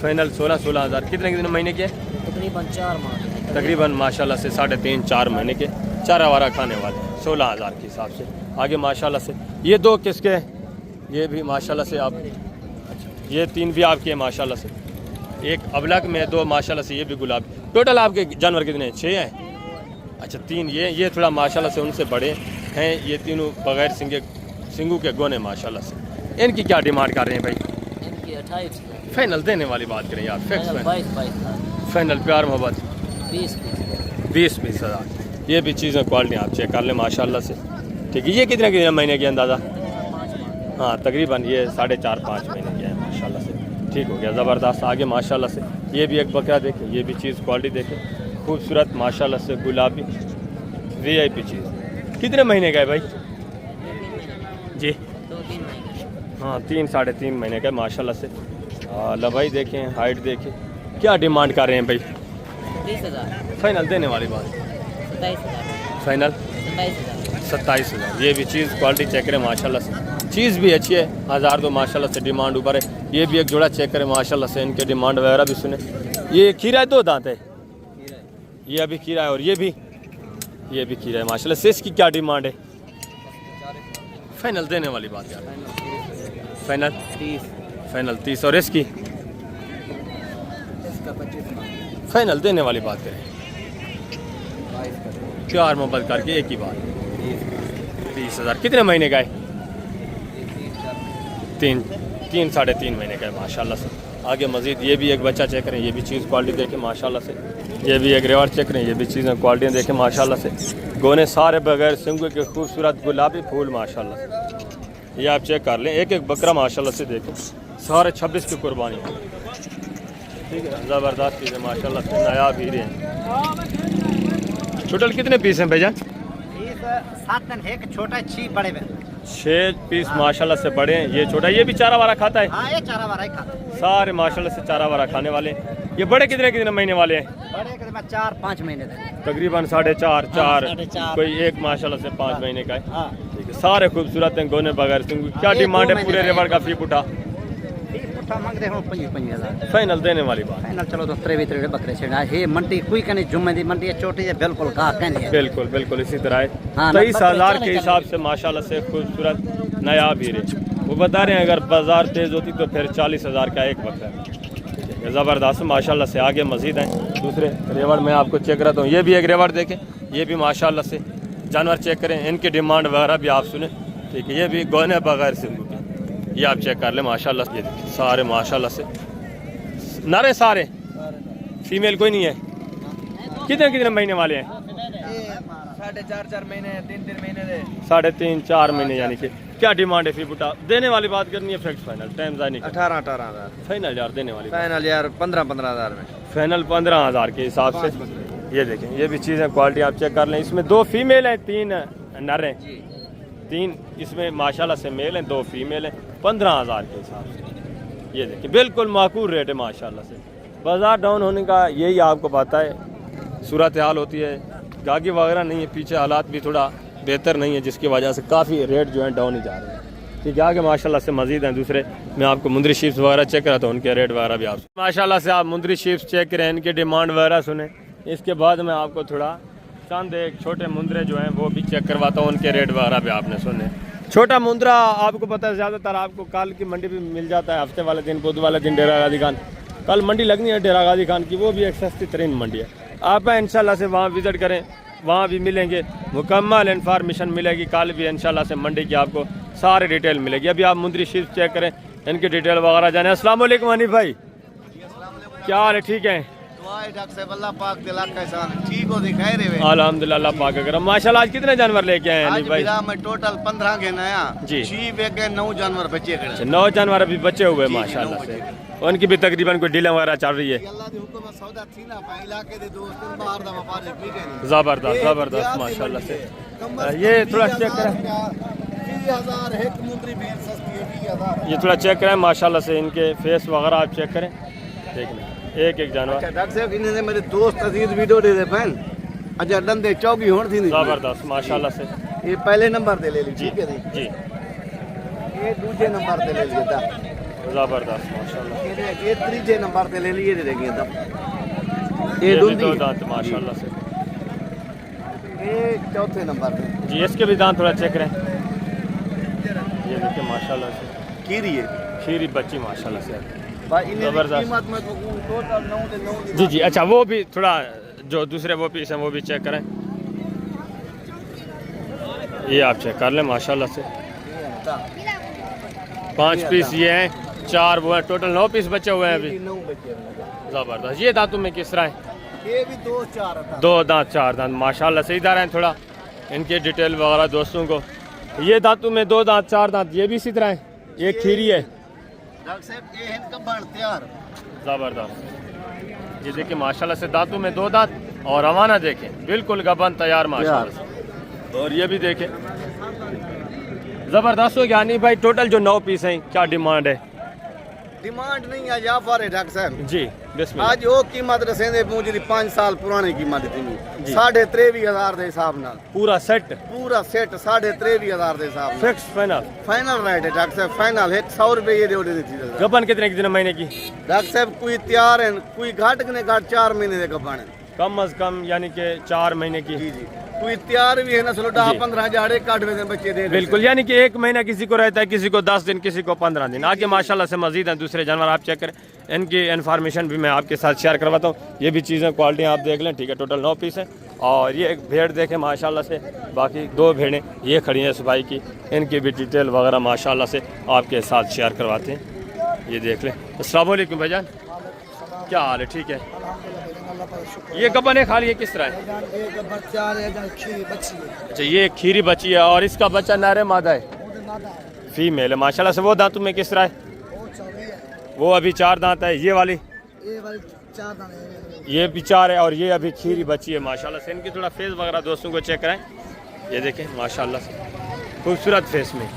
फाइनल 16 हज़ार। कितने कितने महीने के? तकरीबन 4 माह। तकरीबन माशाल्लाह से 3.5-4 महीने के, चारा वारा खाने वाले, 16 हज़ार के हिसाब से। आगे माशाल्लाह से ये 2 किसके? ये भी माशाल्लाह से आप, अच्छा ये 3 भी आपके हैं माशाल्लाह से। एक अबलग में, 2 माशाल्लाह से ये भी गुलाब। टोटल आपके जानवर कितने हैं? 6 हैं। अच्छा 3 ये थोड़ा माशाल्लाह से उनसे बड़े हैं। ये तीनों बगैर सिंगू के गोने माशाल्लाह से। इनकी क्या डिमांड कर रहे हैं भाई? इनकी 28। फाइनल देने वाली बात करें यार, फिक्स 22 फाइनल प्यार मोहब्बत 20 20 हज़ार। ये भी चीज़ें क्वालिटी आप चेक कर लें माशाल्लाह से। ठीक है, ये कितने कितने महीने की अंदाज़ा? हाँ तकरीबन ये 4.5-5 महीने की है माशाल्लाह से। ठीक हो गया, ज़बरदस्त। आगे माशाल्लाह से ये भी एक बकरा देखें, ये भी चीज़ क्वालिटी देखें, खूबसूरत माशाल्लाह से गुलाबी VIP चीज़। कितने महीने का है भाई जी? 2-3 महीने। हाँ 3-3.5 महीने का है माशाल्लाह से। लंबाई देखें, हाइट देखें। क्या डिमांड कर रहे हैं भाई? 30,000। फाइनल देने वाली बात? 27,000। फाइनल 27,000। 27,000। ये भी चीज़ क्वालिटी चेक करें माशाल्लाह से, चीज़ भी अच्छी है। 1000 तो माशाल्लाह से डिमांड ऊपर है। ये भी एक जोड़ा चेक करें माशाल्लाह से, इनके डिमांड वगैरह भी सुने। ये खीरा 2 दांत है, ये अभी खीरा है, और ये भी खीरा है माशाल्लाह से। इसकी क्या डिमांड है? फाइनल देने वाली बात यार? फाइनल 30। और इसकी फाइनल देने वाली बात करें? प्यार मोहब्बत करके एक ही बात 30,000। कितने महीने का है? 3-3.5 महीने का है माशाल्लाह से। आगे मजीद ये भी एक बच्चा चेक करें, ये भी चीज़ क्वालिटी देखें माशाल्लाह से। ये भी एक रेवार चेक करें, ये भी चीज़ें क्वालिटियाँ देखें माशाल्लाह से। गोने सारे बगैर सिंगू के खूबसूरत गुलाबी फूल माशाल्लाह से। ये आप चेक कर लें, एक एक बकरा माशाल्लाह से देखें, सारे 26 की कुर्बानी। ठीक है, ज़बरदस्त चीज़ है माशाल्लाह से, नायाब हीरे हैं। टोटल कितने पीस हैं भैया? 7 है, एक छोटा 6 बड़े में। 6 पीस माशाल्लाह से बड़े हैं। ये छोटा, ये भी चारा वारा खाता है? हाँ, ये चारा वारा ही खाता है। सारे माशाल्लाह से चारा वारा खाने वाले। ये बड़े कितने कितने महीने वाले हैं? बड़े करीबन 4-5 महीने तक। तकरीबन 4.5 4.5। कोई एक माशाल्लाह से 5 महीने का है। हाँ। ठीक है, सारे खूबसूरत हैं, गोने बगैर सिंगू। क्या डिमांड है पूरे रेवड़ का फी पुटा? मंगते हो 25,000। फाइनल देने वाली बात? फाइनल चलो तो 23 बकरे छेड़ा है। मंडी कोई कहीं जुम्मे दी मंडी है, छोटी है, बिल्कुल गाह कहीं है। बिल्कुल इसी तरह है। हाँ, 23,000 के हिसाब से माशाल्लाह से खूबसूरत नायाब हीरे। वो बता रहे हैं अगर बाजार तेज होती तो फिर 40,000 का एक बकरा। ज़बरदस्त माशाल्लाह से। आगे मजीद हैं दूसरे रेवड़ में आपको चेक कराता हूँ। ये भी एक रेवड़ देखें, ये भी माशाल्लाह से जानवर चेक करें, इनकी डिमांड वगैरह भी आप सुने। ठीक है, ये भी गोने बगैर सिंगू के, ये आप चेक कर लें माशाल्लाह से। ये देखिए सारे माशाल्लाह से नारे, सारे फीमेल कोई नहीं है। कितने कितने महीने वाले हैं? 4.5 महीने, 3-3 महीने। 3.5-4 महीने। यानी कि क्या डिमांड है फी बुटा? देने वाली बात करनी है फिक्स फाइनल? टाइम जाए नहीं? 18,000 फाइनल यार देने वाली फाइनल यार 15,000 में। फाइनल 15,000 के हिसाब से। ये देखें, ये भी चीज़ें क्वालिटी आप चेक कर लें। इसमें 2 फीमेल हैं, 3 नर हैं। 3 इसमें माशाल्लाह से मेल हैं, 2 फीमेल हैं। 15,000 के हिसाब से। ये देखिए बिल्कुल माकूल रेट है माशाल्लाह से। बाजार डाउन होने का यही आपको पता है सूरत हाल होती है, गागी वगैरह नहीं है, पीछे हालात भी थोड़ा बेहतर नहीं है, जिसकी वजह से काफ़ी रेट जो है डाउन ही जा रहे हैं। ठीक है, आगे माशाल्लाह से मजीद हैं दूसरे। मैं आपको मुंदरी शीप्स वगैरह चेक करा तो उनके रेट वगैरह भी आप माशाल्लाह से आप मुंदरी शीप्स चेक करें, इनकी डिमांड वगैरह सुने। इसके बाद मैं आपको थोड़ा चंद एक छोटे मुंदरे जो हैं वो भी चेक करवाता हूँ, उनके रेट वगैरह भी आपने सुने। छोटा मुंदरा आपको पता है ज़्यादातर आपको कल की मंडी भी मिल जाता है, हफ्ते वाले दिन, बुध वाले दिन डेरा गाजी खान। कल मंडी लगनी है डेरा गाजी खान की, वो भी एक सस्ती तरीन मंडी है। आप इंशाल्लाह से वहाँ विज़िट करें, वहाँ भी मिलेंगे, मुकम्मल इन्फॉर्मेशन मिलेगी। कल भी इंशाल्लाह से मंडी की आपको सारी डिटेल मिलेगी। अभी आप मुंदरी शीप्स चेक करें, इनकी डिटेल वगैरह जाने। अस्सलाम वालेकुम हनीफ भाई, क्या हाल है? ठीक है, ठीक हो दिखाई रहे अल्हम्दुलिल्लाह, अल्लाह पाक का करम। माशाल्लाह आज कितने जानवर लेके आए हैं हनीफ भाई? मैं टोटल 15 के नया जी, 9 जानवर बचे। 9 जानवर अभी बचे हुए माशाल्लाह से। उनकी भी तकरीबन कोई डीलिंग वगैरह चल रही है। ज़बरदस्त ज़बरदस्त माशाल्लाह से। ये थोड़ा चेक करें, ये थोड़ा चेक करें माशाल्लाह से। इनके फेस वगैरह आप चेक करें, देख लें एक एक जानवर। डॉक्टर साहब इन्होंने मेरे दोस्त अजीज वीडियो दे दे फैन अच्छा डंदे चौकी होण थी ज़बरदस्त माशाल्लाह से। ये पहले नंबर दे ले ली, जी ठीक है जी, ये दूसरे नंबर दे ले लिया था, ज़बरदस्त माशाल्लाह। ये तीसरे नंबर पे ले लिए देखिए था। ये दूधी दो दांत माशाल्लाह से। ये चौथे नंबर पे जी, इसके भी दांत थोड़ा चेक करें। ये देखिए माशाल्लाह से खीरी है, खीरी बच्ची माशाल्लाह से। जबरदस्त जी जी, अच्छा वो भी थोड़ा जो दूसरे वो पीस हैं वो भी चेक करें। ये आप चेक कर लें माशाल्लाह से। 5 पीस ये हैं, 4 वो हैं, टोटल 9 पीस बचे हुए हैं अभी। ज़बरदस्त। ये दांतों में किस तरह है? ये भी 2-4 था। 2 दांत 4 दांत माशाल्लाह से। इधर हैं थोड़ा इनके डिटेल वगैरह दोस्तों को। ये दांतों में 2 दांत 4 दांत ये भी इसी तरह है। ये खीरी है डॉक्टर साहब ये इनका बन तैयार ज़बरदस्त। ये देखिए माशाल्लाह से दांतों में 2 दांत और रवाना देखें बिल्कुल गबन तैयार माशाल्लाह से। और ये भी देखें ज़बरदस्त हो गया। नहीं भाई टोटल जो 9 पीस हैं क्या डिमांड है? डिमांड नहीं है जाफर है डॉक्टर साहब जी बिस्मिल्लाह। आज वो कीमत रसेंदे मुझे 5 साल पुरानी कीमत थी जी। 23,500 के हिसाब नाल पूरा सेट पूरा सेट 23,500 के हिसाब नाल फिक्स फाइनल फाइनल रेट है डॉक्टर साहब फाइनल है 100 रुपए ये दे दी थी गबन कितने कितने महीने की? डॉक्टर साहब कोई तैयार है कोई घाट ने घाट 4 महीने के गबन है कम अज कम यानी कि 4 महीने की। जी जी कोई तैयार भी है ना चलो 10-15 हजार एक काट में बच्चे दे बिल्कुल यानी कि 1 महीना किसी को रहता है, किसी को 10 दिन, किसी को 15 दिन। आगे माशाल्लाह से मजीद हैं दूसरे जानवर आप चेक करें। इनकी इन्फॉर्मेशन भी मैं आपके साथ शेयर करवाता हूँ। ये भी चीज़ें क्वालिटी आप देख लें। ठीक है टोटल 9 पीस हैं। और ये एक भेड़ देखें माशाल्लाह से। बाकी 2 भेड़ें ये खड़ी हैं सुबाई की। इनकी भी डिटेल वगैरह माशाल्लाह से आपके साथ शेयर करवाते हैं। ये देख लें। अस्सलाम वालेकुम भाईजान, क्या हाल है? ठीक है। ये गबन है खाली, ये किस तरह है? अच्छा ये खीरी बच्ची है और इसका बच्चा नारे मादा है फीमेल है माशाल्लाह से। वो दांतों में किस तरह है? वो अभी 4 दांत है। ये वाली 4 दाने ये भी 4 है और ये अभी खीरी बच्ची है माशाल्लाह से। इनकी थोड़ा फेस वगैरह दोस्तों को चेक कराएं। ये देखें माशाल्लाह से खूबसूरत फेस में।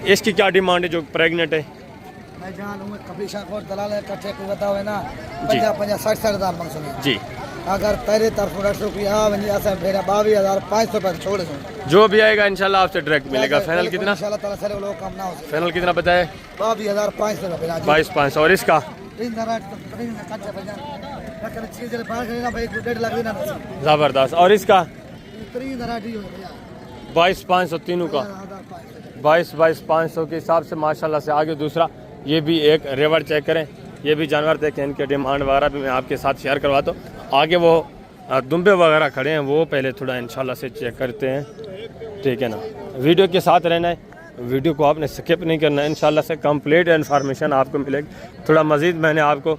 इसकी क्या डिमांड है जो प्रेग्नेंट है? मैं जान हूं कभी शाखोर दलाल इकट्ठे को बताओ है ना 50-60 हजार मांगसने जी। अगर तेरे तरफ 100 रुपया वनी ऐसा मेरा 22,500 रुपए छोड़ दो जो भी आएगा इंशाल्लाह आपसे डायरेक्ट मिलेगा। फाइनल कितना? इंशाल्लाह ताला सारे लोग कम ना हो सके। फाइनल कितना बताए? 22,500 रुपए 22,500। और इसका 3 दराज तो 3 कच्चा बजान लेकिन चीज जब बाहर करेगा भाई 1.5 लाख देना ज़बरदस्त। और इसका 3 दराज ही हो गया 22,500 तीनों का 22,500 के हिसाब से माशाल्लाह से। आगे दूसरा ये भी एक रेवर चेक करें। ये भी जानवर देखें इनके डिमांड वगैरह भी मैं आपके साथ शेयर करवाता हूँ। आगे वो दुम्बे वगैरह खड़े हैं वो पहले थोड़ा इंशाल्लाह से चेक करते हैं। ठीक है ना, वीडियो के साथ रहना है, वीडियो को आपने स्किप नहीं करना है। इंशाल्लाह से कंप्लीट इन्फॉर्मेशन आपको मिलेगी। थोड़ा मज़ीद मैंने आपको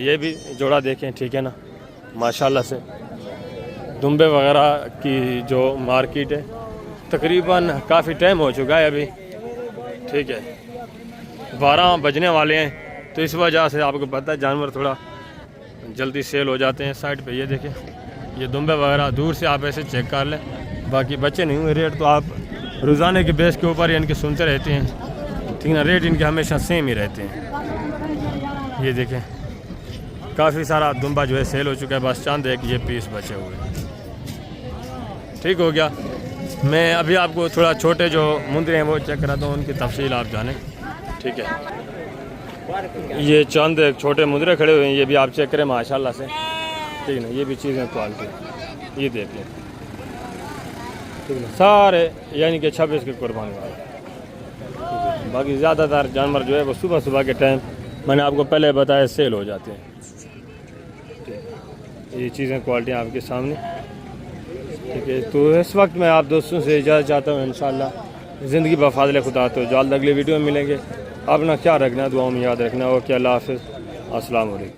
ये भी जोड़ा देखें। ठीक है ना, माशाल्लाह से दुम्बे वगैरह की जो मार्केट है तकरीबन काफ़ी टाइम हो चुका है अभी। ठीक है 12 बजने वाले हैं तो इस वजह से आपको पता है जानवर थोड़ा जल्दी सेल हो जाते हैं। साइड पे ये देखें ये दुम्बे वगैरह दूर से आप ऐसे चेक कर लें। बाकी बच्चे नहीं हुए रेट तो आप रोज़ाने के बेस के ऊपर इनके सुनते रहते हैं। ठीक है ना, रेट इनके हमेशा सेम ही रहते हैं। ये देखें काफ़ी सारा दुम्बा जो है सेल हो चुका है, बस चंद एक ये पीस बचे हुए हैं। ठीक हो गया। मैं अभी आपको थोड़ा छोटे जो मुंदरे हैं वो चेक कराता हूँ, उनकी तफसील आप जानें। ठीक है ये चंद एक छोटे मुंदरे खड़े हुए हैं, ये भी आप चेक करें माशाल्लाह से। ठीक है ना, ये भी चीज़ें क्वालिटी ये देख लें। ठीक है सारे यानी कि 26 के कुर्बानी वाले। बाकी ज़्यादातर जानवर जो है वो सुबह सुबह के टाइम मैंने आपको पहले बताया सेल हो जाते हैं। ये चीज़ें क्वालिटी आपके सामने। ठीक है तो इस वक्त मैं आप दोस्तों से इजाज़त चाहता हूँ। इंशाल्लाह ज़िंदगी बफ़ाज़िल खुदा तो जल्द अगले वीडियो में मिलेंगे। अपना ख्याल रखना, दुआओं में याद रखना। ओके अल्लाह हाफ़िज़, अस्सलाम वालेकुम।